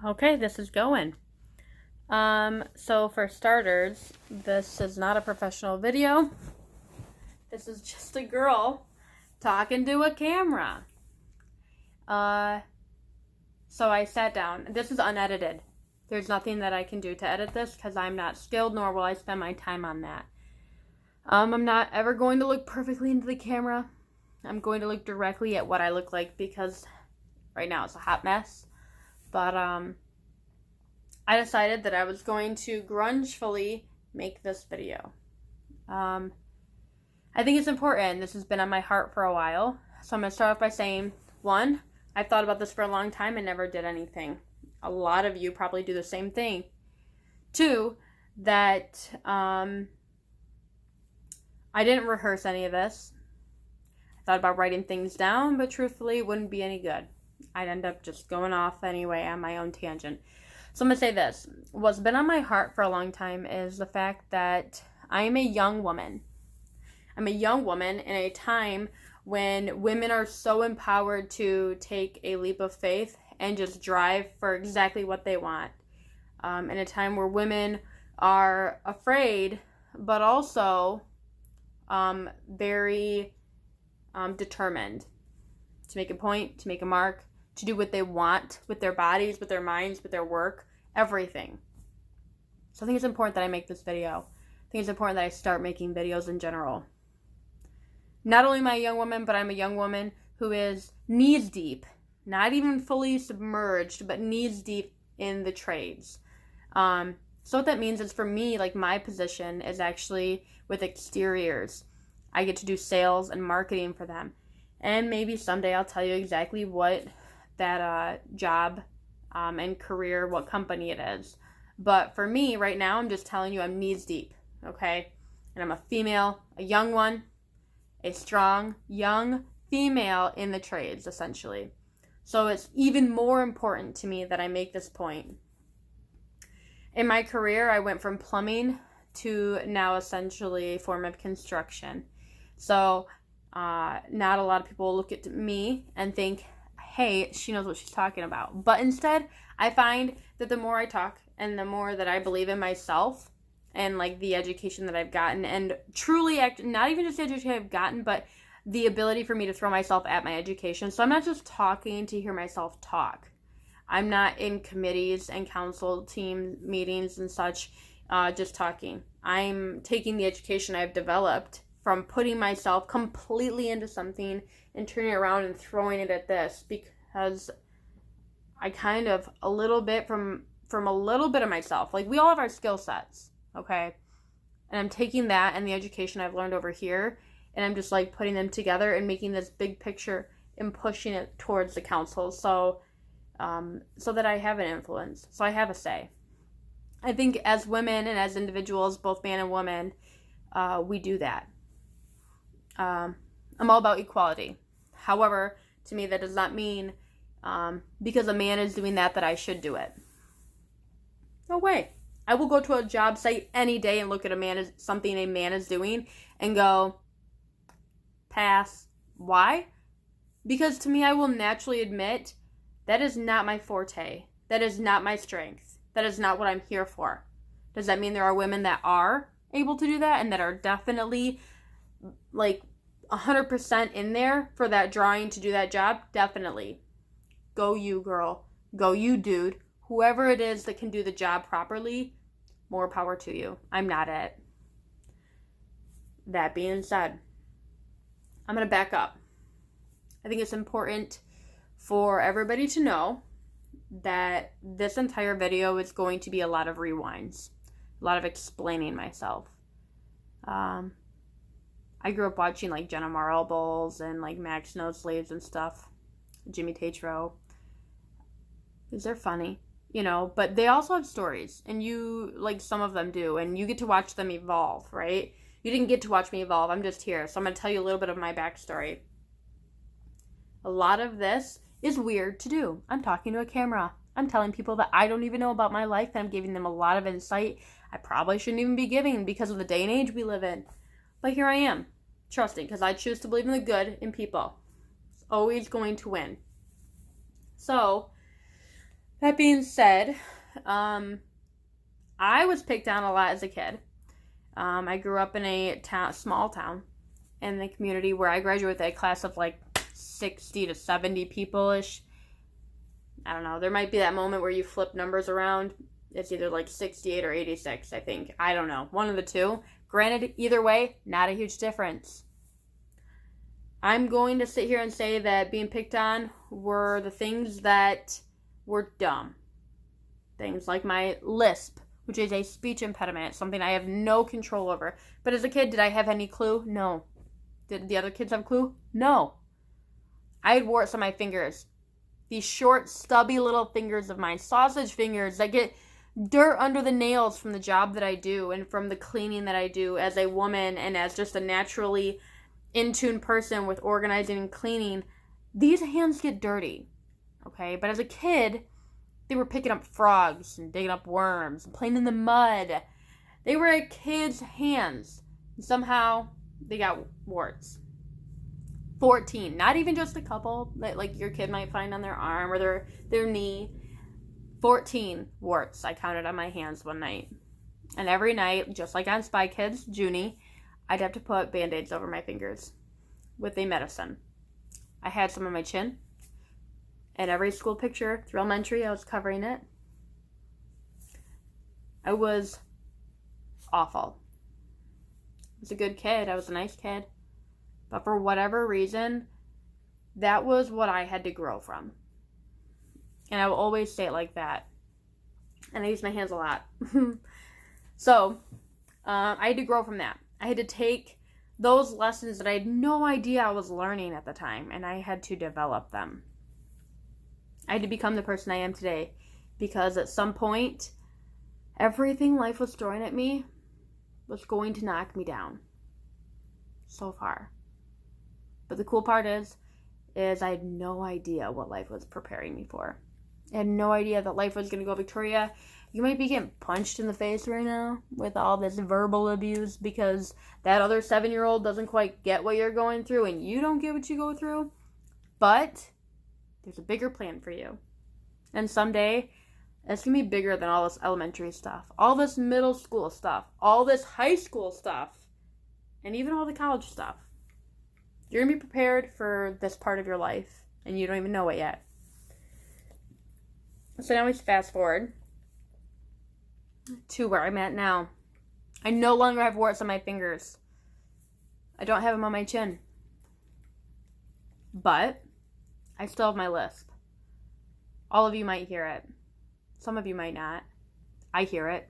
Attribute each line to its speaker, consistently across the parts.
Speaker 1: Okay, this is going. So for starters, this is not a professional video. This is just a girl talking to a camera. So I sat down. This is unedited. There's nothing that I can do to edit this because I'm not skilled, nor will I spend my time on that. I'm not ever going to look perfectly into the camera. I'm going to look directly at what I look like because right now it's a hot mess. But I decided that I was going to grungefully make this video. I think it's important. This has been on my heart for a while. So I'm going to start off by saying, one, I've thought about this for a long time and never did anything. A lot of you probably do the same thing. Two, that I didn't rehearse any of this. I thought about writing things down, but truthfully, it wouldn't be any good. I'd end up just going off anyway on my own tangent. So I'm going to say this. What's been on my heart for a long time is the fact that I am a young woman. I'm a young woman in a time when women are so empowered to take a leap of faith and just drive for exactly what they want. In a time where women are afraid, but also very determined to make a point, to make a mark, to do what they want with their bodies, with their minds, with their work, everything. So I think it's important that I make this video. I think it's important that I start making videos in general. Not only am I a young woman, but I'm a young woman who is knees deep, not even fully submerged, but knees deep in the trades. So what that means is for me, like my position is actually with exteriors. I get to do sales and marketing for them. And maybe someday I'll tell you exactly what that job and career, what company it is. But for me right now, I'm just telling you I'm knees deep, okay? And I'm a female, a young one, a strong, young female in the trades, essentially. So it's even more important to me that I make this point. In my career, I went from plumbing to now essentially a form of construction. So not a lot of people look at me and think, hey, she knows what she's talking about. But instead, I find that the more I talk and the more that I believe in myself and like the education that I've gotten and truly not even just the education I've gotten, but the ability for me to throw myself at my education. So I'm not just talking to hear myself talk. I'm not in committees and council team meetings and such just talking. I'm taking the education I've developed from putting myself completely into something and turning it around and throwing it at this because I kind of a little bit from a little bit of myself. Like we all have our skill sets, okay? And I'm taking that and the education I've learned over here and I'm just like putting them together and making this big picture and pushing it towards the council so that I have an influence, so I have a say. I think as women and as individuals, both man and woman, we do that. I'm all about equality. However, to me, that does not mean because a man is doing that I should do it. No way. I will go to a job site any day and look at something a man is doing and go, pass. Why? Because to me, I will naturally admit that is not my forte. That is not my strength. That is not what I'm here for. Does that mean there are women that are able to do that and that are definitely like 100% in there for that drawing to do that job? Definitely. Go you, girl. Go you, dude. Whoever it is that can do the job properly, more power to you. I'm not it. That being said, I'm going to back up. I think it's important for everybody to know that this entire video is going to be a lot of rewinds, a lot of explaining myself. I grew up watching like Jenna Marbles and like Max No Slaves and stuff, Jimmy Tatro, because they're funny, you know, but they also have stories and you, like some of them do, and you get to watch them evolve, right? You didn't get to watch me evolve. I'm just here. So I'm going to tell you a little bit of my backstory. A lot of this is weird to do. I'm talking to a camera. I'm telling people that I don't even know about my life, and I'm giving them a lot of insight I probably shouldn't even be giving because of the day and age we live in. But here I am, trusting, because I choose to believe in the good in people. It's always going to win. So That being said, I was picked on a lot as a kid. I grew up in a small town in the community where I graduated with a class of like 60 to 70 people-ish. I don't know. There might be that moment where you flip numbers around. It's either like 68 or 86, I think. I don't know. One of the two. Granted, either way, not a huge difference. I'm going to sit here and say that being picked on were the things that were dumb. Things like my lisp, which is a speech impediment, something I have no control over. But as a kid, did I have any clue? No. Did the other kids have a clue? No. I had warts on my fingers. These short, stubby little fingers of mine, sausage fingers that get dirt under the nails from the job that I do and from the cleaning that I do as a woman and as just a naturally in-tune person with organizing and cleaning. These hands get dirty, okay? But as a kid, they were picking up frogs and digging up worms and playing in the mud. They were a kid's hands. And somehow, they got warts. 14, not even just a couple that like your kid might find on their arm or their knee. 14 warts I counted on my hands one night. And every night, just like on Spy Kids, Junie, I'd have to put Band-Aids over my fingers with a medicine. I had some on my chin. And every school picture through elementary, I was covering it. I was awful. I was a good kid. I was a nice kid. But for whatever reason, that was what I had to grow from. And I will always say it like that. And I use my hands a lot. So, I had to grow from that. I had to take those lessons that I had no idea I was learning at the time, and I had to develop them. I had to become the person I am today, because at some point, everything life was throwing at me was going to knock me down. So far. But the cool part is I had no idea what life was preparing me for. I had no idea that life was going to go, Victoria, you might be getting punched in the face right now with all this verbal abuse because that other 7-year-old doesn't quite get what you're going through and you don't get what you go through. But there's a bigger plan for you. And someday, it's going to be bigger than all this elementary stuff, all this middle school stuff, all this high school stuff, and even all the college stuff. You're going to be prepared for this part of your life, and you don't even know it yet. So now we fast forward to where I'm at now. I no longer have warts on my fingers. I don't have them on my chin. But I still have my lisp. All of you might hear it. Some of you might not. I hear it.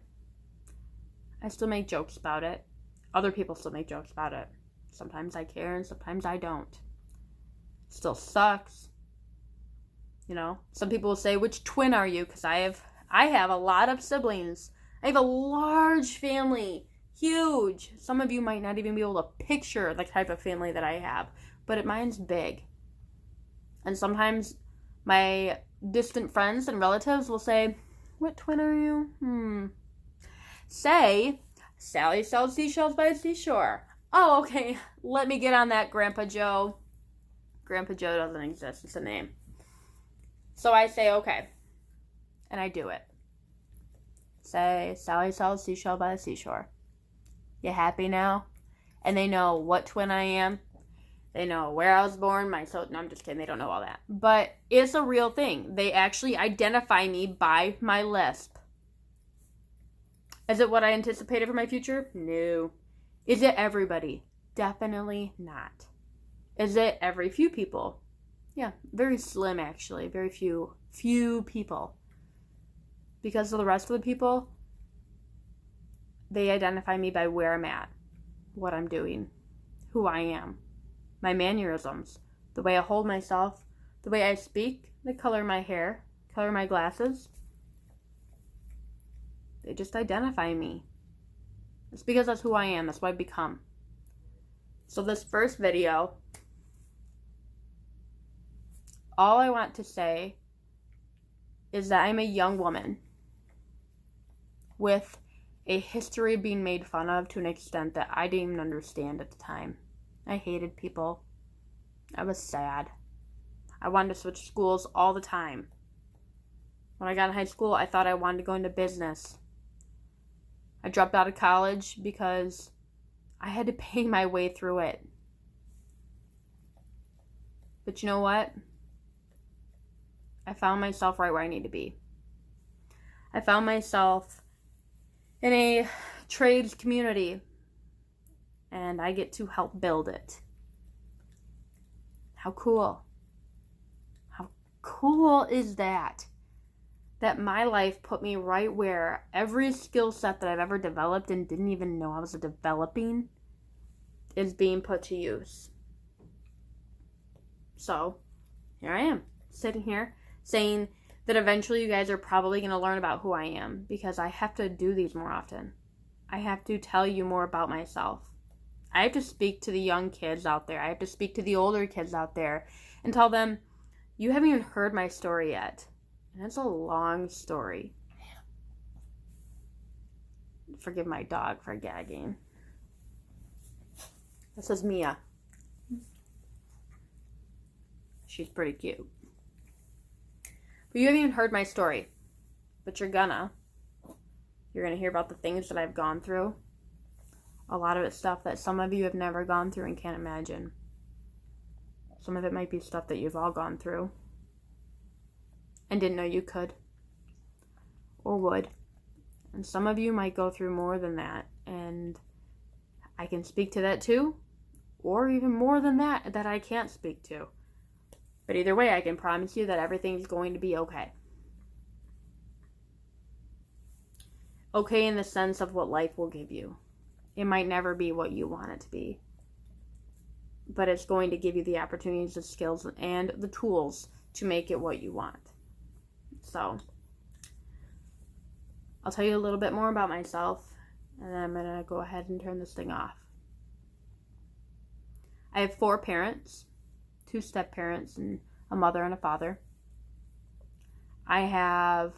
Speaker 1: I still make jokes about it. Other people still make jokes about it. Sometimes I care and sometimes I don't. Still sucks. You know, some people will say, which twin are you? Because I have a lot of siblings. I have a large family. Huge. Some of you might not even be able to picture the type of family that I have. But mine's big. And sometimes my distant friends and relatives will say, what twin are you? Say, Sally sells seashells by the seashore. Oh, okay. Let me get on that, Grandpa Joe. Grandpa Joe doesn't exist. It's a name. So I say, okay. And I do it. Say, Sally sells seashell by the seashore. You happy now? And they know what twin I am. They know where I was born. No, I'm just kidding. They don't know all that. But it's a real thing. They actually identify me by my lisp. Is it what I anticipated for my future? No. Is it everybody? Definitely not. Is it every few people? Yeah, very slim actually. Very few people. Because of the rest of the people, they identify me by where I'm at, what I'm doing, who I am, my mannerisms, the way I hold myself, the way I speak, the color of my hair, color of my glasses. They just identify me. It's because that's who I am. That's what I've become. So this first video, all I want to say is that I'm a young woman with a history of being made fun of to an extent that I didn't even understand at the time. I hated people. I was sad. I wanted to switch schools all the time. When I got in high school, I thought I wanted to go into business. I dropped out of college because I had to pay my way through it. But you know what? I found myself right where I need to be. I found myself in a trades community, and I get to help build it. How cool. How cool is that? That my life put me right where every skill set that I've ever developed and didn't even know I was developing is being put to use. So, here I am, sitting here saying that eventually you guys are probably going to learn about who I am, because I have to do these more often. I have to tell you more about myself. I have to speak to the young kids out there. I have to speak to the older kids out there and tell them, you haven't even heard my story yet. And it's a long story. Forgive my dog for gagging. This is Mia. She's pretty cute. But you haven't even heard my story. But you're gonna. You're gonna hear about the things that I've gone through. A lot of it's stuff that some of you have never gone through and can't imagine. Some of it might be stuff that you've all gone through and didn't know you could or would. And some of you might go through more than that, and I can speak to that too, or even more than that I can't speak to. But either way, I can promise you that everything's going to be okay. Okay in the sense of what life will give you. It might never be what you want it to be, but it's going to give you the opportunities, the skills, and the tools to make it what you want. So, I'll tell you a little bit more about myself, and then I'm going to go ahead and turn this thing off. I have 4 parents, 2 step-parents, and a mother and a father. I have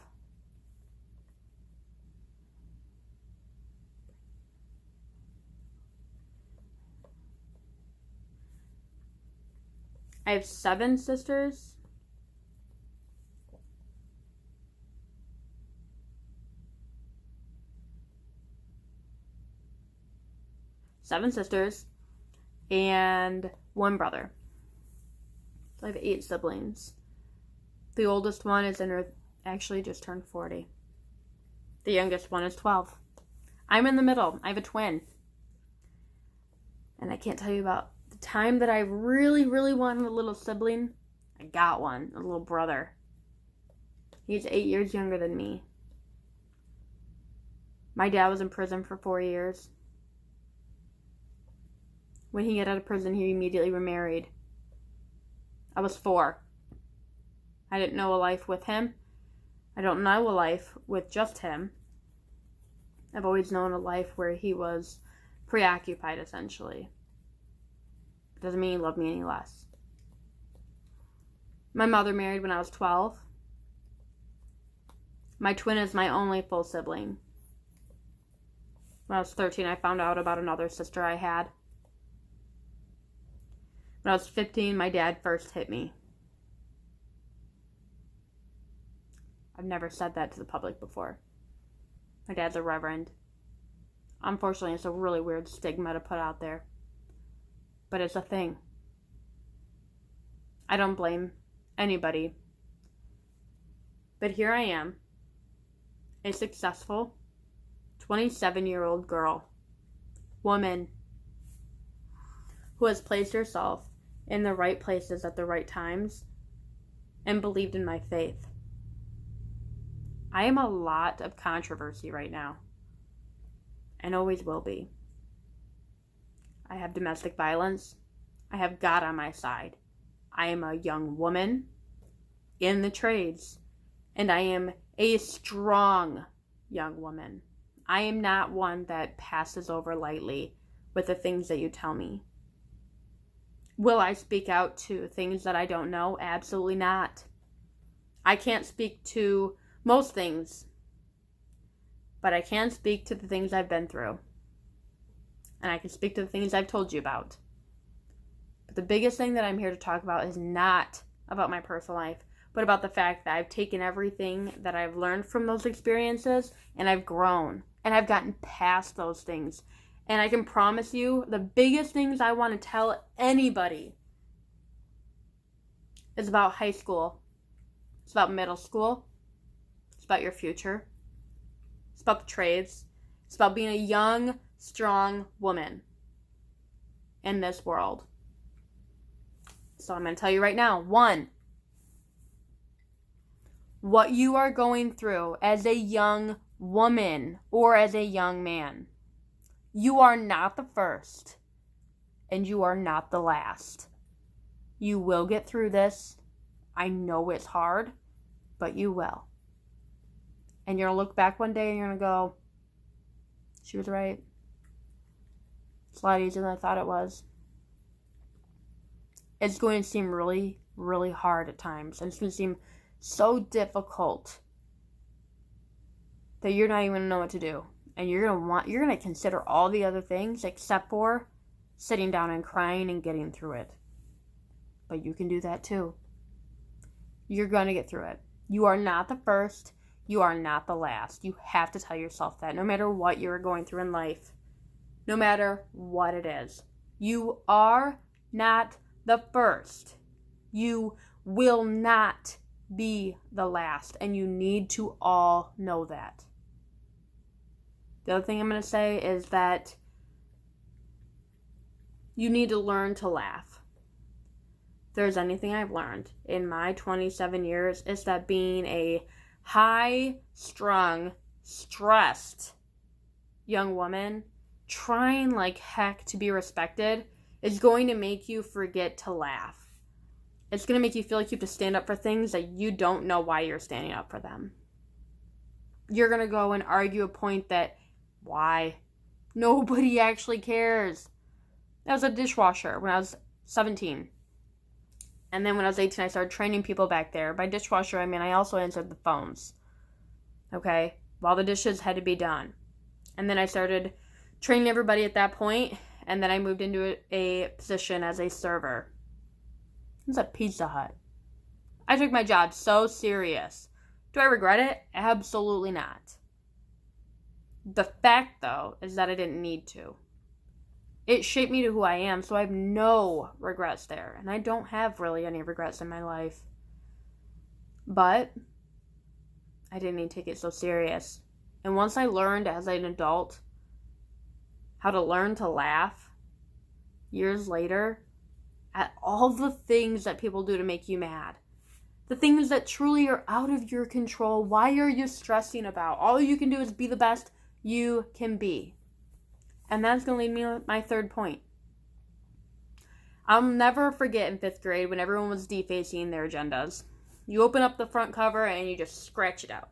Speaker 1: I have 7 sisters. And 1 brother. So I have 8 siblings. The oldest one is actually just turned 40. The youngest one is 12. I'm in the middle. I have a twin. And I can't tell you about the time that I really, really wanted a little sibling. I got one, a little brother. He's 8 years younger than me. My dad was in prison for 4 years. When he got out of prison, he immediately remarried. I was 4. I didn't know a life with him. I don't know a life with just him. I've always known a life where he was preoccupied, essentially. Doesn't mean he loved me any less. My mother married when I was 12. My twin is my only full sibling. When I was 13, I found out about another sister I had. When I was 15, my dad first hit me. I've never said that to the public before. My dad's a reverend. Unfortunately, it's a really weird stigma to put out there. But it's a thing. I don't blame anybody. But here I am, a successful 27-year-old girl, woman, who has placed herself in the right places at the right times and believed in my faith. I am a lot of controversy right now, and always will be. I have domestic violence. I have God on my side. I am a young woman in the trades, and I am a strong young woman. I am not one that passes over lightly with the things that you tell me. Will I speak out to things that I don't know? Absolutely not. I can't speak to most things, but I can speak to the things I've been through. And I can speak to the things I've told you about. But the biggest thing that I'm here to talk about is not about my personal life. but about the fact that I've taken everything that I've learned from those experiences and I've grown and I've gotten past those things. And I can promise you, the biggest things I want to tell anybody is about high school. It's about middle school. It's about your future. It's about the trades. It's about being a young, strong woman in this world. So I'm going to tell you right now. 1, what you are going through as a young woman or as a young man. You are not the first, and you are not the last. You will get through this. I know it's hard, but you will. And you're going to look back one day and you're going to go, she was right. It's a lot easier than I thought it was. It's going to seem really, really hard at times. And it's going to seem so difficult that you're not even going to know what to do. And you're going to consider all the other things except for sitting down and crying and getting through it. But you can do that too. You're going to get through it. You are not the first. You are not the last. You have to tell yourself that no matter what you're going through in life, no matter what it is, you are not the first. You will not be the last. And you need to all know that. The other thing I'm going to say is that you need to learn to laugh. If there's anything I've learned in my 27 years, it's that being a high-strung, stressed young woman, trying like heck to be respected, is going to make you forget to laugh. It's going to make you feel like you have to stand up for things that you don't know why you're standing up for them. You're going to go and argue a point that, why? Nobody actually cares. I was a dishwasher when I was 17. And then when I was 18, I started training people back there. By dishwasher, I mean I also answered the phones. Okay? While the dishes had to be done. And then I started training everybody at that point. And then I moved into a position as a server. It was at Pizza Hut. I took my job so serious. Do I regret it? Absolutely not. The fact, though, is that I didn't need to. It shaped me to who I am, so I have no regrets there. And I don't have really any regrets in my life. But I didn't need to take it so serious. And once I learned as an adult how to learn to laugh years later at all the things that people do to make you mad, the things that truly are out of your control, why are you stressing about? All you can do is be the best you can be. And that's going to lead me to my third point. I'll never forget in 5th grade when everyone was defacing their agendas. You open up the front cover and you just scratch it out.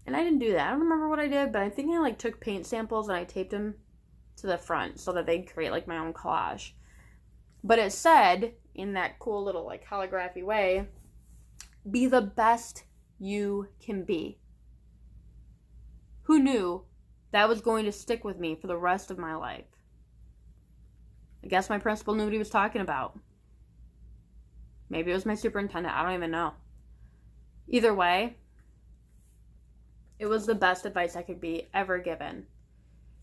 Speaker 1: And I didn't do that. I don't remember what I did, but I think I took paint samples and I taped them to the front so that they'd create my own collage. But it said, in that cool little holography way, be the best you can be. Who knew that was going to stick with me for the rest of my life? I guess my principal knew what he was talking about. Maybe it was my superintendent. I don't even know. Either way, it was the best advice I could be ever given.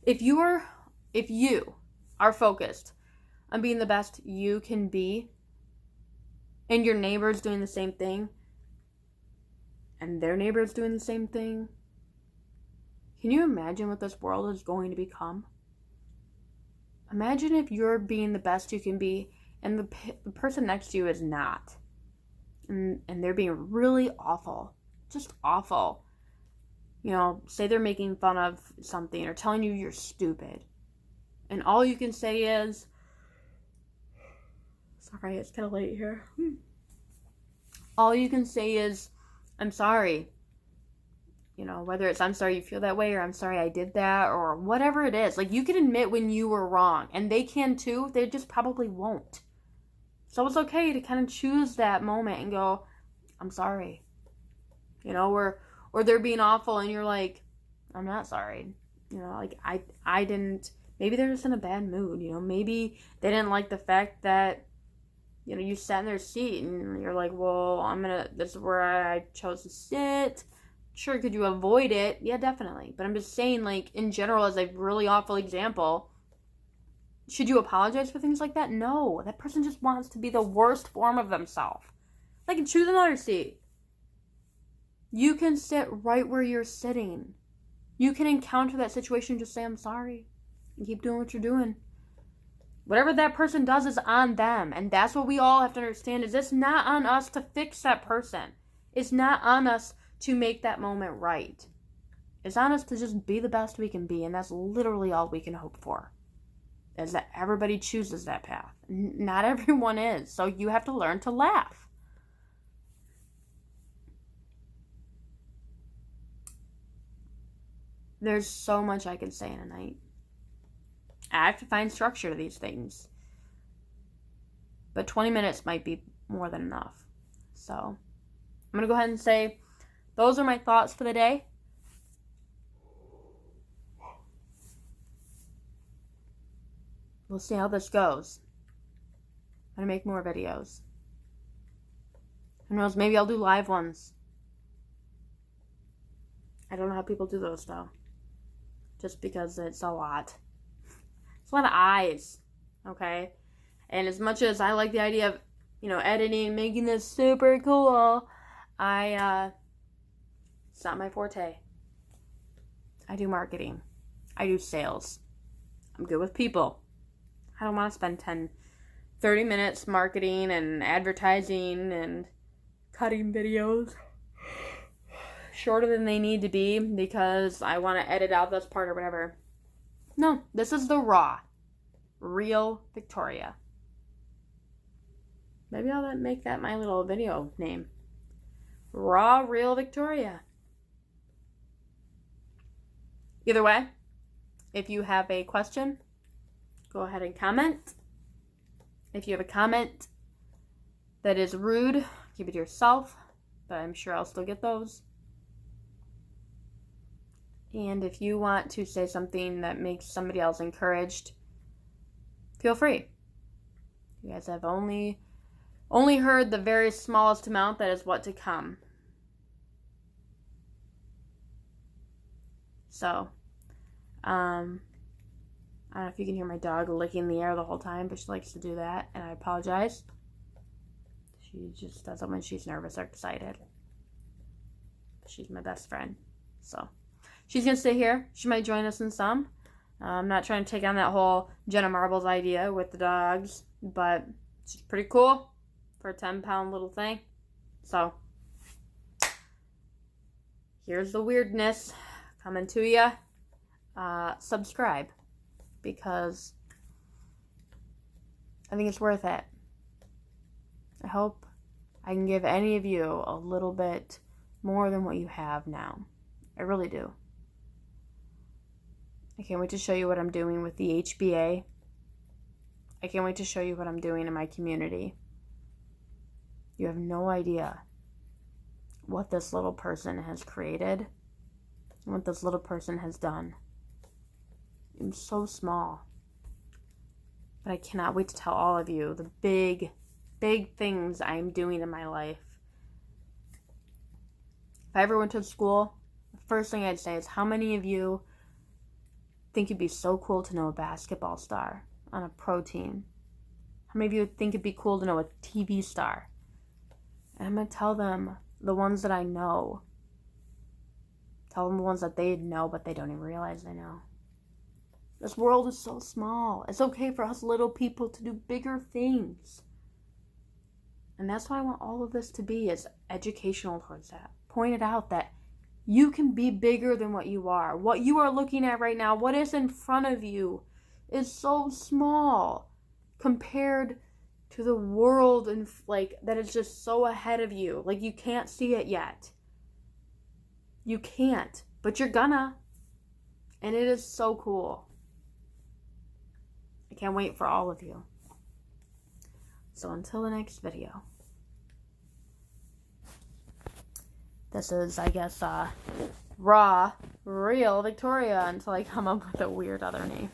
Speaker 1: If you are focused on being the best you can be, and your neighbor's doing the same thing, and their neighbor's doing the same thing, can you imagine what this world is going to become? Imagine if you're being the best you can be, and the person next to you is not. And they're being really awful. Just awful. Say they're making fun of something or telling you you're stupid. And all you can say is, sorry, it's kind of late here. All you can say is, I'm sorry. Whether it's I'm sorry you feel that way or I'm sorry I did that or whatever it is. You can admit when you were wrong. And they can too. They just probably won't. So it's okay to kind of choose that moment and go, I'm sorry. Or they're being awful and you're like, I'm not sorry. I didn't, maybe they're just in a bad mood. Maybe they didn't like the fact that, you sat in their seat and you're like, well, this is where I chose to sit. Sure, could you avoid it? Yeah, definitely. But I'm just saying, like, in general, as a really awful example, should you apologize for things like that? No. That person just wants to be the worst form of themselves. Like, choose another seat. You can sit right where you're sitting. You can encounter that situation, just say, I'm sorry, and keep doing what you're doing. Whatever that person does is on them. And that's what we all have to understand, is it's not on us to fix that person. It's not on us to make that moment right. It's on us to just be the best we can be, and that's literally all we can hope for, is that everybody chooses that path. Not everyone is, so you have to learn to laugh. There's so much I can say in a night. I have to find structure to these things. But 20 minutes might be more than enough. So I'm going to go ahead and say those are my thoughts for the day. We'll see how this goes. I'm going to make more videos. Who knows, maybe I'll do live ones. I don't know how people do those, though. Just because it's a lot. It's a lot of eyes, okay? And as much as I like the idea of, editing and making this super cool, it's not my forte. I do marketing. I do sales. I'm good with people. I don't want to spend 30 minutes marketing and advertising and cutting videos shorter than they need to be because I want to edit out this part or whatever. No, this is the raw, real Victoria. Maybe I'll make that my little video name. Raw, real Victoria. Either way, if you have a question, go ahead and comment. If you have a comment that is rude, keep it to yourself, but I'm sure I'll still get those. And if you want to say something that makes somebody else encouraged, feel free. You guys have only heard the very smallest amount that is what to come. So, I don't know if you can hear my dog licking the air the whole time, but she likes to do that, and I apologize. She just does it when she's nervous or excited. She's my best friend, so she's gonna stay here. She might join us in some. I'm not trying to take on that whole Jenna Marbles idea with the dogs, but she's pretty cool for a 10-pound little thing. So here's the weirdness coming to you. Subscribe, because I think it's worth it. I hope I can give any of you a little bit more than what you have now. I really do. I can't wait to show you what I'm doing with the HBA. I can't wait to show you what I'm doing in my community. You have no idea what this little person has created and what this little person has done. I'm so small. But I cannot wait to tell all of you the big, big things I'm doing in my life. If I ever went to school, the first thing I'd say is, how many of you think it'd be so cool to know a basketball star on a pro team? How many of you think it'd be cool to know a TV star? And I'm going to tell them the ones that I know. Tell them the ones that they know, but they don't even realize they know. This world is so small. It's okay for us little people to do bigger things. And that's what I want all of this to be, is educational towards that. Point it out that you can be bigger than what you are. What you are looking at right now, what is in front of you, is so small compared to the world, and that is just so ahead of you. You can't see it yet. You can't, but you're gonna. And it is so cool. I can't wait for all of you. So until the next video. This is, I guess, raw, real Victoria, until I come up with a weird other name.